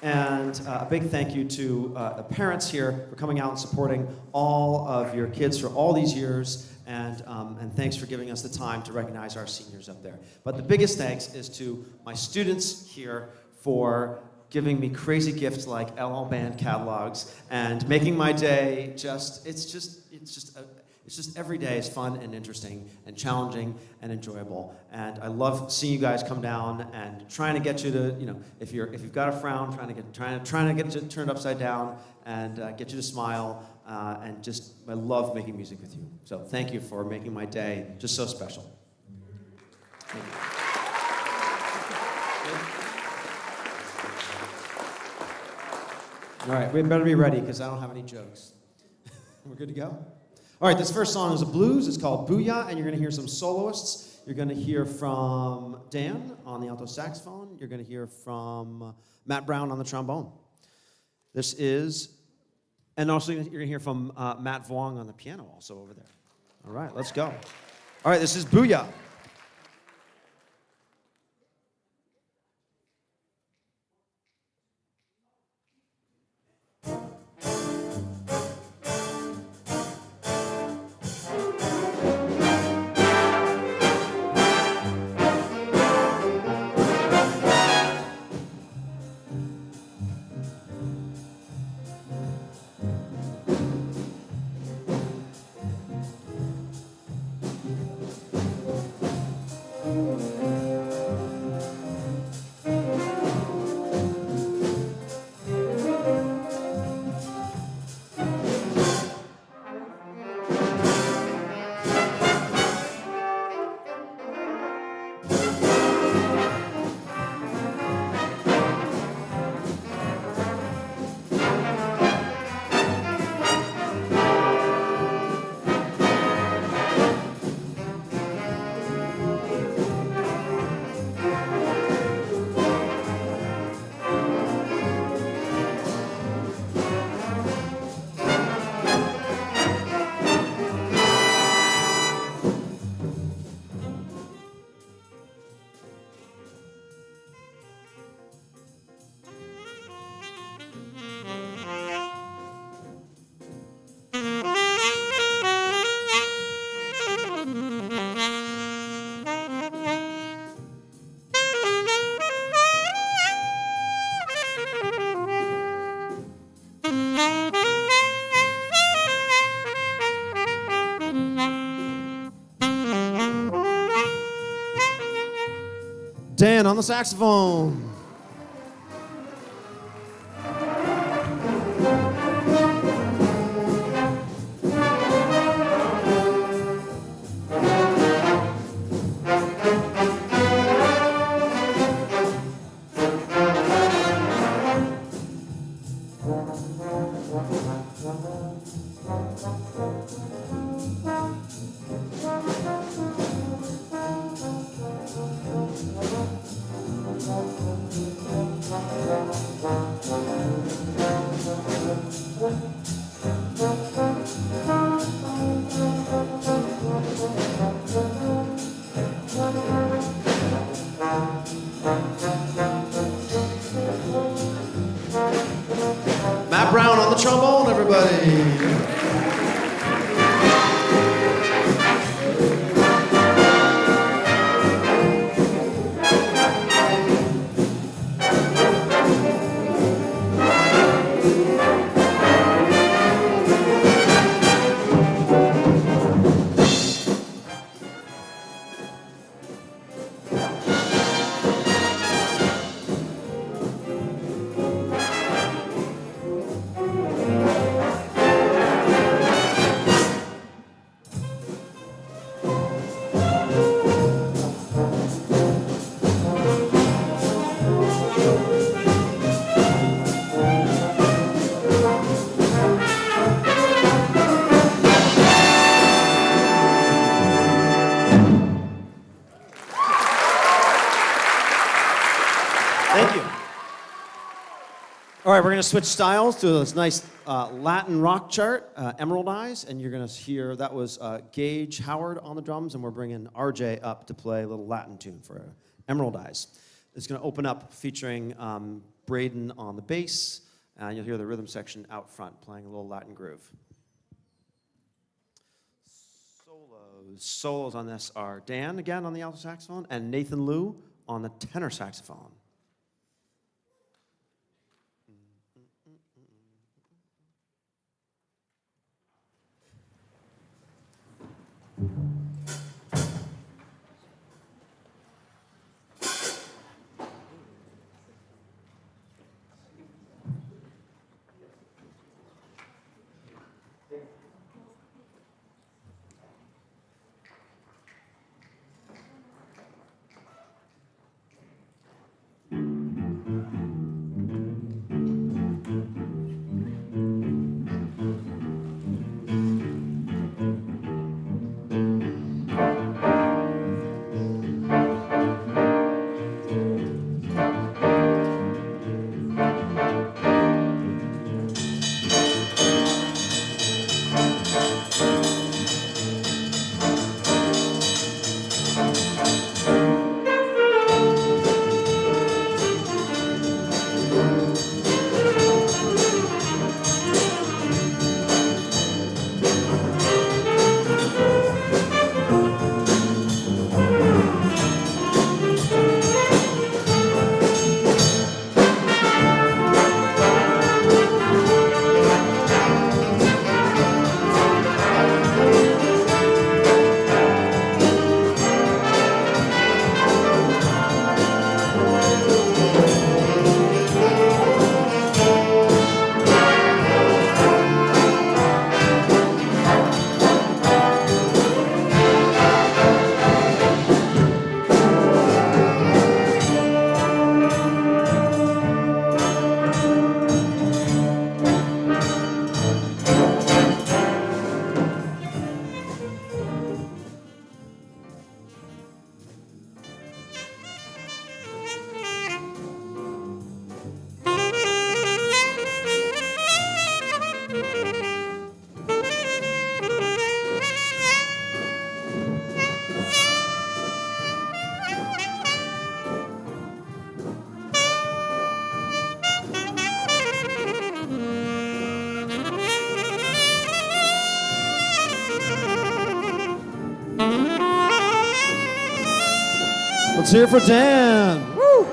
And a big thank you to the parents here for coming out and supporting all of your kids for all these years. And thanks for giving us the time to recognize our seniors up there. But the biggest thanks is to my students here for giving me crazy gifts like LL Band catalogs and making my day it's just every day is fun and interesting and challenging and enjoyable. And I love seeing you guys come down and trying to get you to, if you've got a frown, trying to get you turned upside down and get you to smile. And just, I love making music with you. So thank you for making my day just so special. Thank you. All right, we better be ready because I don't have any jokes. We're good to go? All right, this first song is a blues. It's called Booyah, and you're going to hear some soloists. You're going to hear from Dan on the alto saxophone. You're going to hear from Matt Brown on the trombone. This is, and also you're going to hear from Matt Vuong on the piano also over there. All right, let's go. All right, this is Booyah. Dan on the saxophone. Matt Brown on the trombone, everybody. Thank you. All right, we're going to switch styles to this nice Latin rock chart, Emerald Eyes, and you're going to hear that was Gage Howard on the drums, and we're bringing RJ up to play a little Latin tune for Emerald Eyes. It's going to open up featuring Braden on the bass, and you'll hear the rhythm section out front playing a little Latin groove. Solos on this are Dan again on the alto saxophone and Nathan Liu on the tenor saxophone. Let's hear it for Dan. Woo!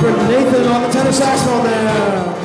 For Nathan on the tenor saxophone there.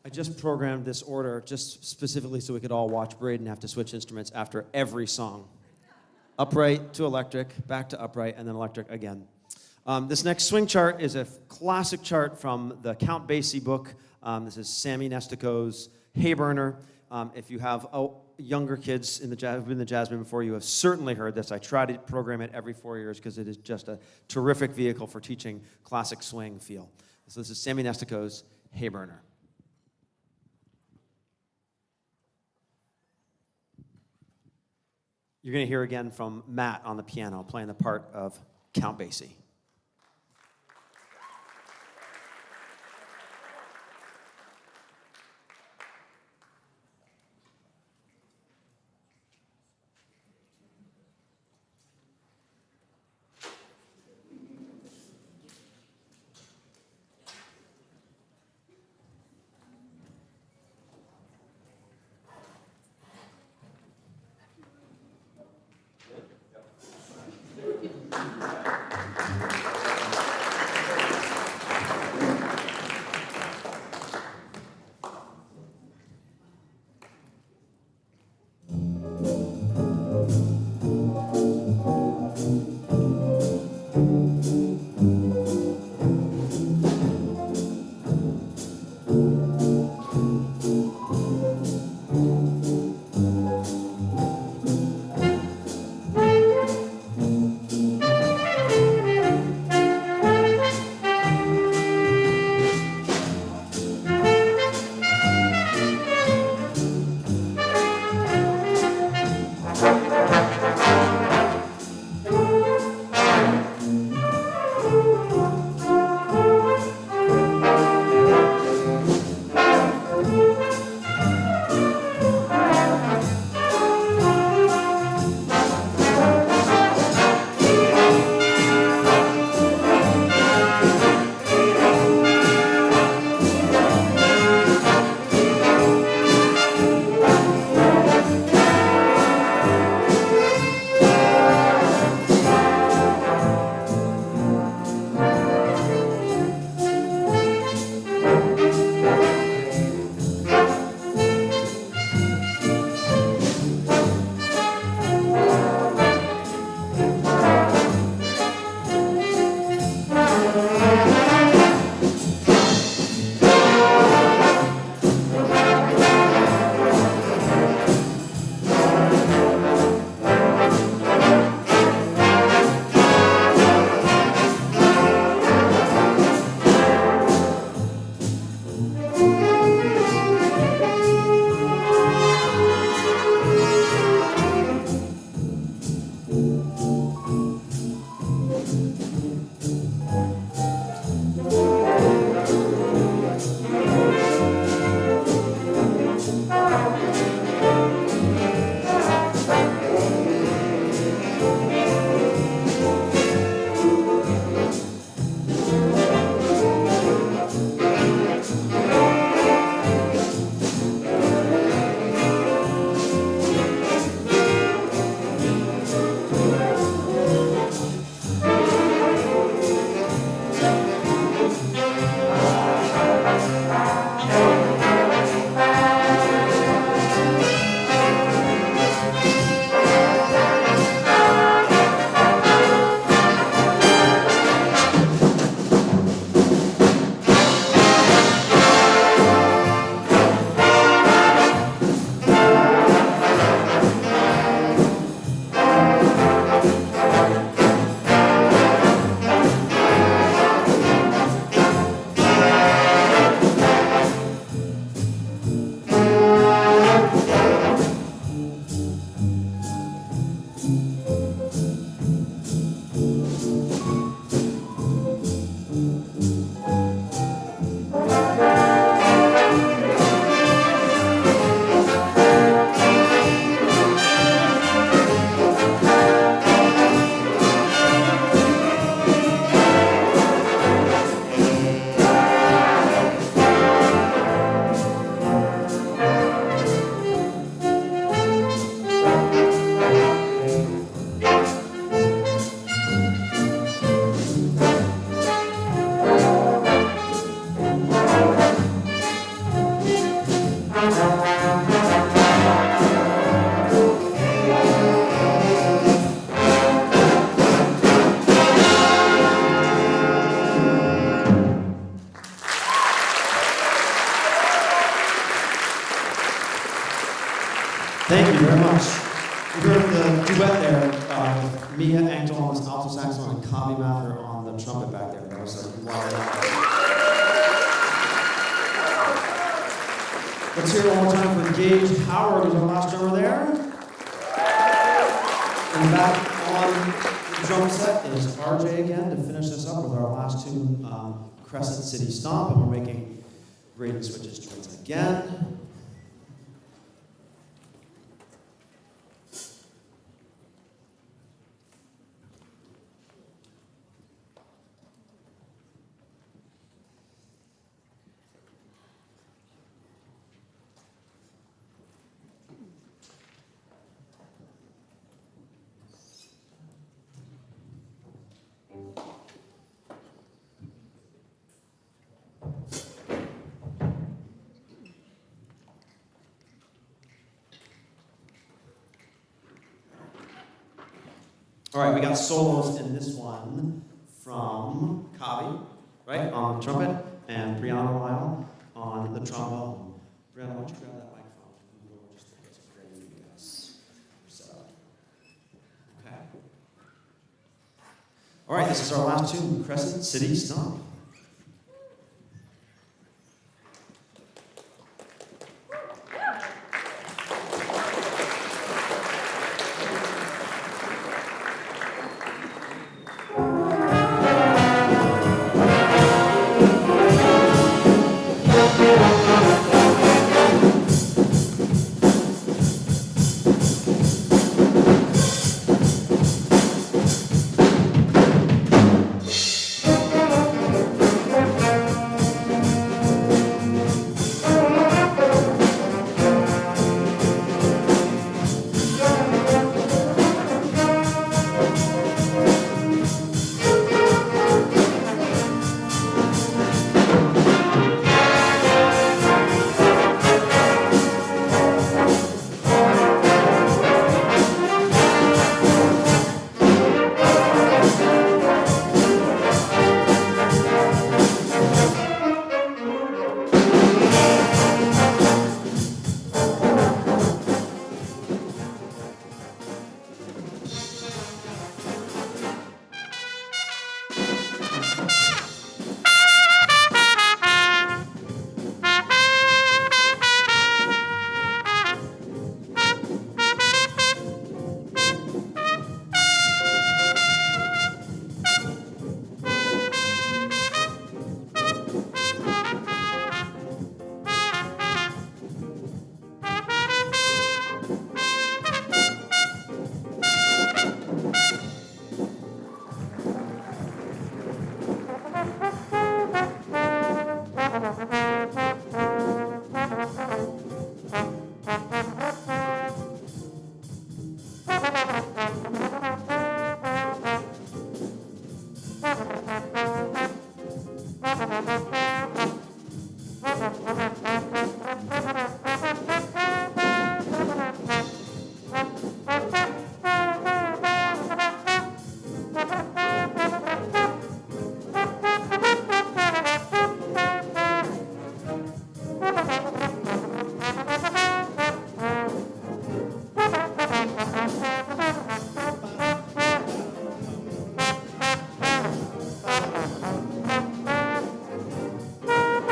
I just programmed this order just specifically so we could all watch Braden have to switch instruments after every song. Upright to electric, back to upright, and then electric again. This next swing chart is a classic chart from the Count Basie book. This is Sammy Nestico's Hay Burner. If you have younger kids in the jazz, who've been in the jazz band before, you have certainly heard this. I try to program it every 4 years because it is just a terrific vehicle for teaching classic swing feel. So this is Sammy Nestico's Hay Burner. You're going to hear again from Matt on the piano playing the part of Count Basie. Thank you very much. We heard the duet there with Mia Engdahl on the alto saxophone and Kami Mather on the trumpet back there. That was a wild. Let's hear it one more time for Gage Howard, who's our last drummer there. And back on the drum set is RJ again to finish this up with our last tune, Crescent City Stomp, and we're making grading switches towards it again. All right, we got solos in this one from Kavi, right, on the trumpet, and Brianna Lyle on the trombone. Brianna, why don't you grab that microphone? We'll just get some great for you guys. Set up. Okay. All right, this is our last tune, Crescent City Stomp.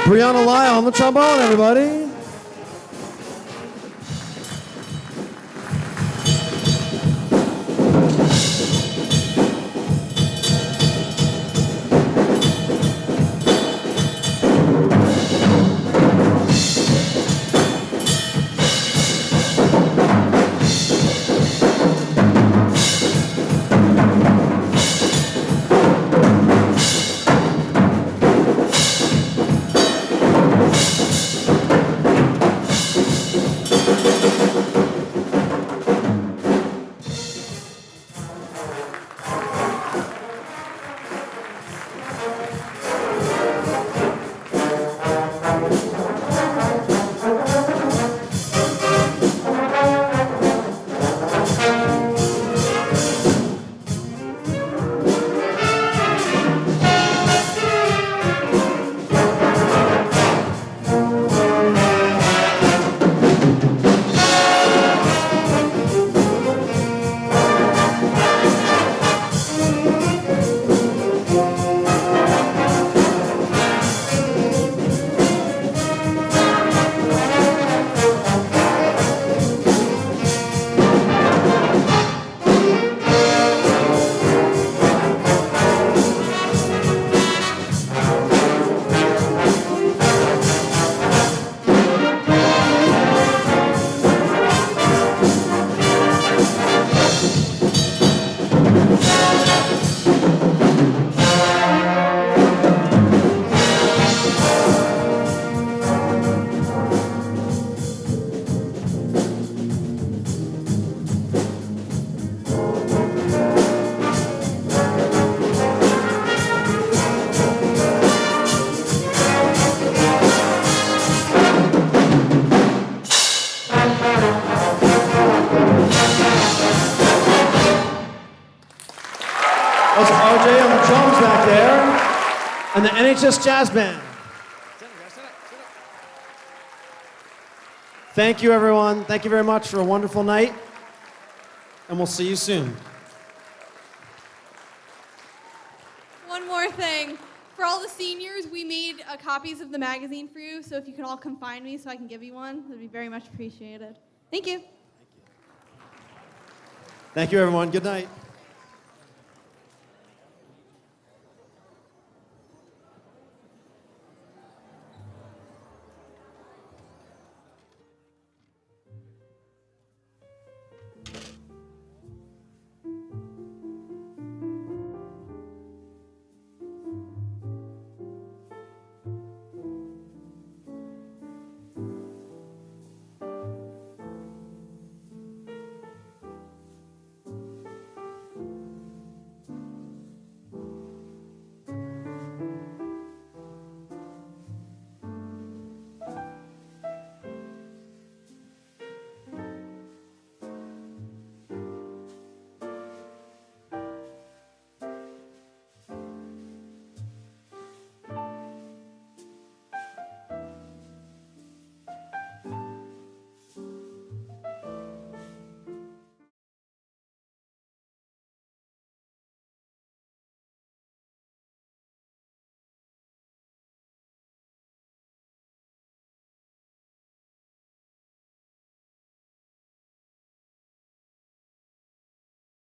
Brianna Lyle on the trombone, everybody. RJ on the drums back there, and the NHS Jazz Band. Thank you, everyone. Thank you very much for a wonderful night, and we'll see you soon. One more thing. For all the seniors, we made copies of the magazine for you, so if you could all come find me so I can give you one, that'd be very much appreciated. Thank you. Thank you, everyone. Good night.